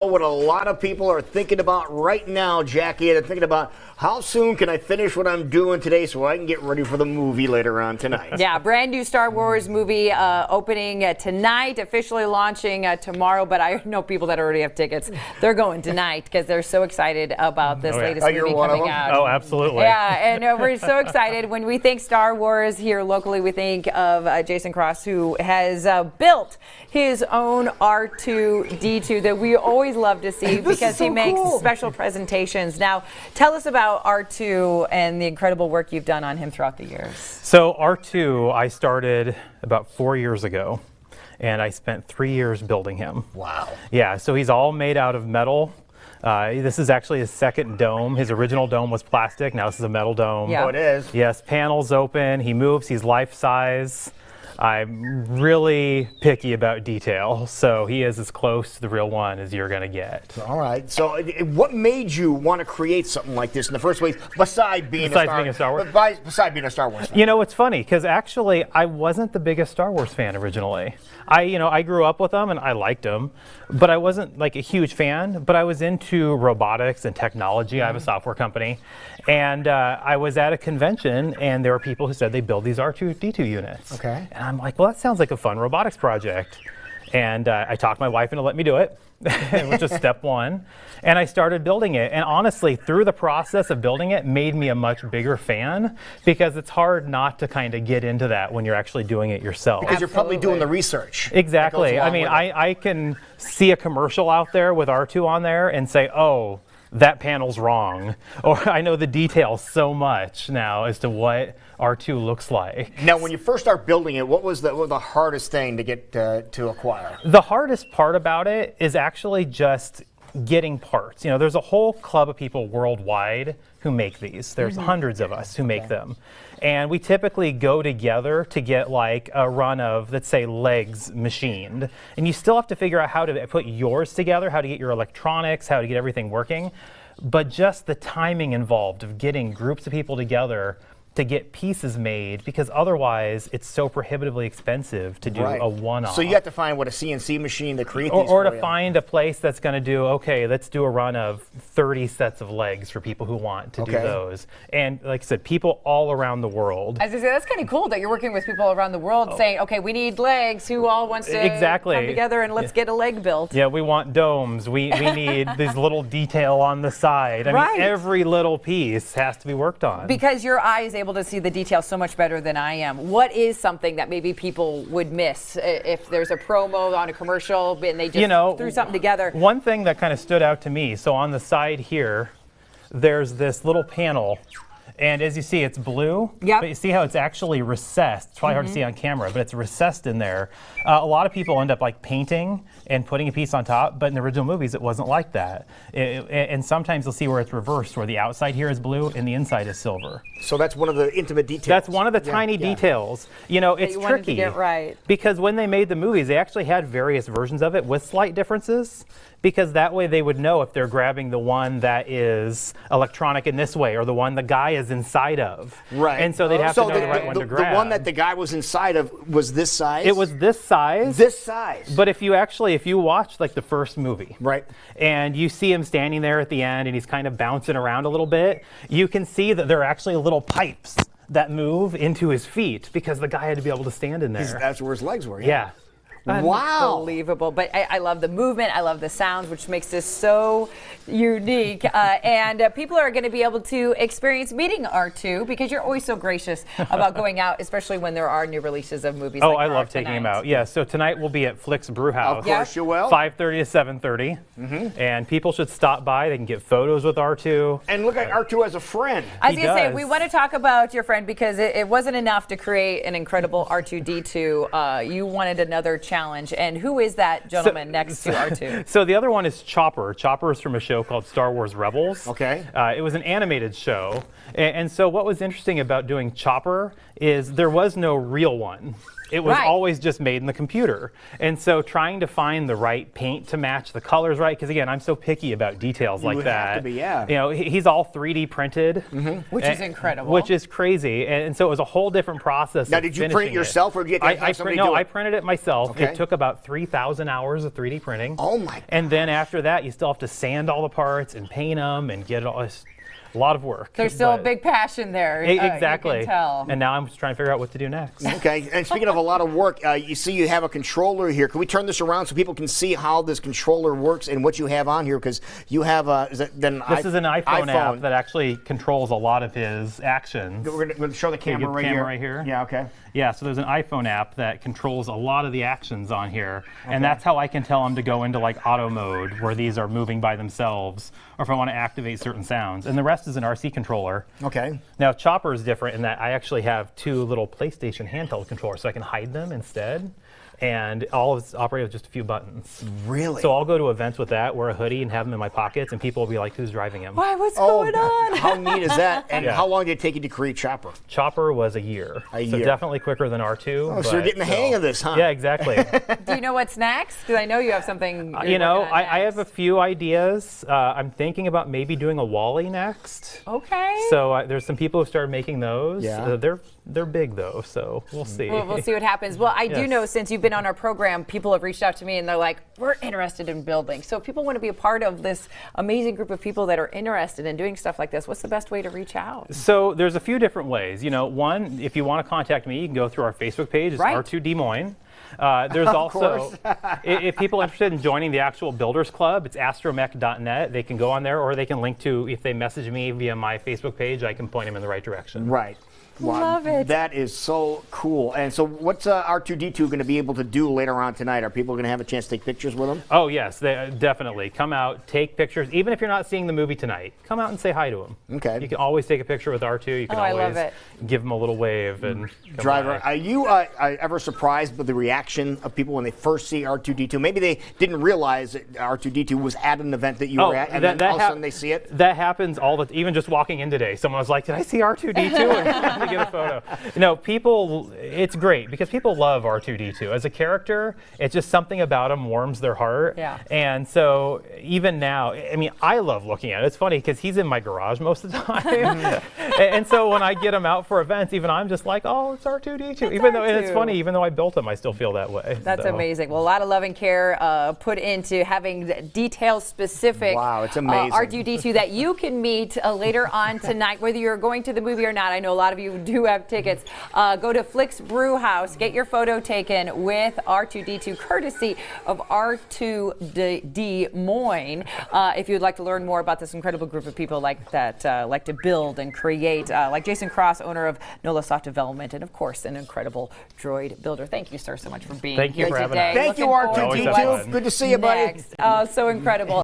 What a lot of people are thinking about right now, Jackie, they're thinking about how soon can I finish what I'm doing today so I can get ready for the movie later on tonight. Yeah, brand new Star Wars movie opening tonight, officially launching tomorrow, but I know people that already have tickets. They're going tonight because they're so excited about this latest movie coming out. Oh, absolutely. Yeah, and we're so excited. When we think Star Wars here locally, we think of Jason Cross, who has built his own R2-D2 that we always love to see because he makes special presentations. Now, tell us about R2 and the incredible work you've done on him throughout the years. So R2, I started about 4 years ago, and I spent 3 years building him. Wow. Yeah, so he's all made out of metal. This is actually his second dome. His original dome was plastic. Now this is a metal dome. Yeah. Oh, it is. Yes, panels open. He moves. He's life size. I'm really picky about detail, so he is as close to the real one as you're going to get. All right. So what made you want to create something like this in the first place, besides being a Star Wars fan? You know, it's funny, because actually I wasn't the biggest Star Wars fan originally. I grew up with them and I liked them, but I wasn't like a huge fan, but I was into robotics and technology. I have a software company, and I was at a convention and there were people who said they build these R2-D2 units. Okay. And I'm like, well, that sounds like a fun robotics project. And I talked my wife into letting me do it, which is step one. And I started building it. And honestly, through the process of building it, made me a much bigger fan, because it's hard not to kind of get into that when you're actually doing it yourself. Because you're probably doing the research. Exactly. I mean, I can see a commercial out there with R2 on there and say, oh, that panel's wrong. Or I know the details so much now as to what R2 looks like. Now, when you first start building it, what was the hardest thing to get to acquire? The hardest part about it is actually just getting parts. You know, there's a whole club of people worldwide who make these. There's hundreds of us who make them. And we typically go together to get like a run of, let's say, legs machined. And you still have to figure out how to put yours together, how to get your electronics, how to get everything working. But just the timing involved of getting groups of people together to get pieces made, because otherwise it's so prohibitively expensive to do a one-off. So you have to find a CNC machine to create these or to find a place that's going to do, okay, let's do a run of 30 sets of legs for people who want to do those. And like I said, people all around the world. As I say, that's kind of cool that you're working with people around the world saying, okay, we need legs. Who all wants to come together and let's get a leg built? Yeah, we want domes. We need this little detail on the side. I mean, every little piece has to be worked on. Because your eye is able to see the details so much better than I am. What is something that maybe people would miss if there's a promo on a commercial and they just threw something together? One thing that kind of stood out to me, so on the side here, there's this little panel. And as you see, it's blue, but you see how it's actually recessed. It's probably hard to see on camera, but it's recessed in there. A lot of people end up like painting and putting a piece on top, but in the original movies, it wasn't like that. And sometimes you'll see where it's reversed, where the outside here is blue and the inside is silver. So that's one of the intimate details. That's one of the tiny details. You know, it's tricky. To get because when they made the movies, they actually had various versions of it with slight differences, because that way they would know if they're grabbing the one that is electronic in this way or the one the guy is inside of. Right. And so they'd have to know the right one to grab. The one that the guy was inside of was this size? It was this size. This size. But if you watch like the first movie, right, and you see him standing there at the end and he's kind of bouncing around a little bit, you can see that there are actually little pipes that move into his feet because the guy had to be able to stand in there. That's where his legs were. Yeah. Wow. Unbelievable. But I love the movement. I love the sounds, which makes this so unique. And people are going to be able to experience meeting R2 because you're always so gracious about going out, especially when there are new releases of movies. Oh, I love taking him out. Yeah, so tonight we'll be at Flick's Brew House. Of course you will. 5:30 to 7:30. And people should stop by. They can get photos with R2. And look at R2 as a friend. I was going to say, we want to talk about your friend because it wasn't enough to create an incredible R2-D2. You wanted another challenge. And who is that gentleman next to R2? So the other one is Chopper. Chopper is from a show called Star Wars Rebels. Okay. It was an animated show. And so what was interesting about doing Chopper is there was no real one. It was Right. always just made in the computer. And so trying to find the right paint to match the colors right, because again, I'm so picky about details like would that. have to be, yeah. You know, he's all 3D printed. Which is incredible. Which is crazy. And so it was a whole different process. Now, of did you print finishing it yourself, or did you have somebody do it? I printed it myself. Okay. It took about 3,000 hours of 3D printing. Oh my God. And then after that, you still have to sand all the parts and paint them and get it all. It's a lot of work. There's still a but- big passion there. Exactly. You can tell. And now I'm just trying to figure out what to do next. Okay, and speaking of a lot of work, you see you have a controller here. Can we turn this around so people can see how this controller works and what you have on here? Because you have This is an iPhone app that actually controls a lot of his actions. We're going to show the camera get the right camera here. right here? Yeah, okay. Yeah, so there's an iPhone app that controls a lot of the actions on here, and that's how I can tell them to go into like auto mode, where these are moving by themselves, or if I want to activate certain sounds. And the rest is an RC controller. Okay. Now Chopper is different in that I actually have 2 little PlayStation handheld controllers, so I can hide them instead. And all of it's operated with just a few buttons. Really? So I'll go to events with that, wear a hoodie, and have them in my pockets, and people will be like, "Who's driving him?" Why? What's going on? How neat is that? And Yeah. how long did it take you to create Chopper? Chopper was a year. A So year. definitely quicker than R2. Oh, so you're but getting the hang still. of this, huh? Yeah, exactly. Do you know what's next? Because I know you have something. You know, I have a next. few ideas. I'm thinking about maybe doing a Wall-E next. Okay. So there's some people who started making those. Yeah. They're big though, so we'll see. We'll see what happens. Well, I do Yes. know since you've been on our program, people have reached out to me and they're like, we're interested in building. So if people want to be a part of this amazing group of people that are interested in doing stuff like this, what's the best way to reach out? So there's a few different ways. You know, one, if you want to contact me, you can go through our Facebook page. It's Right. R2 Des Moines. There's also, if people are interested in joining the actual Builders Club, it's astromech.net. They can go on there, or they can link to, if they message me via my Facebook page, I can point them in the right direction. Right. Love it. That is so cool. And so what's R2D2 going to be able to do later on tonight? Are people going to have a chance to take pictures with them? Oh, yes, definitely. Come out, take pictures. Even if you're not seeing the movie tonight, come out and say hi to them. Okay. You can always take a picture with R2. You can Oh, I love always it. give them a little wave and come Driver, by. are you ever surprised by the reaction of people when they first see R2D2? Maybe they didn't realize that R2D2 was at an event that you were at, and then all of a sudden they see it? That happens all the even just walking in today. Someone was like, "Did I see R2D2?" and trying to get a photo. No, people, it's great because people love R2D2. As a character, it's just something about him warms their heart. Yeah. And so even now, I mean, I love looking at it. It's funny because he's in my garage most of the time. and so when I get him out for events, even I'm just like, "Oh, it's R2D2." Even though, and it's R2. funny, even though I built him, I still feel that way. That's So. amazing. Well, a lot of love and care put into having detail specific Wow, it's amazing. R2D2 that you can meet later on tonight, whether you're going to the movie or not. I know a lot of you do have tickets. Go to Flicks Brew House, get your photo taken with R2D2, courtesy of R2 Des Moines. If you'd like to learn more about this incredible group of people like to build and create, like Jason Cross, owner of NOLA Soft Development, and of course, an incredible droid builder. Thank you, sir, so much for being Thank you here for having today. us. Thank you, Looking forward to Always have R2D2. fun. Good to see you, buddy. next. Oh, so incredible.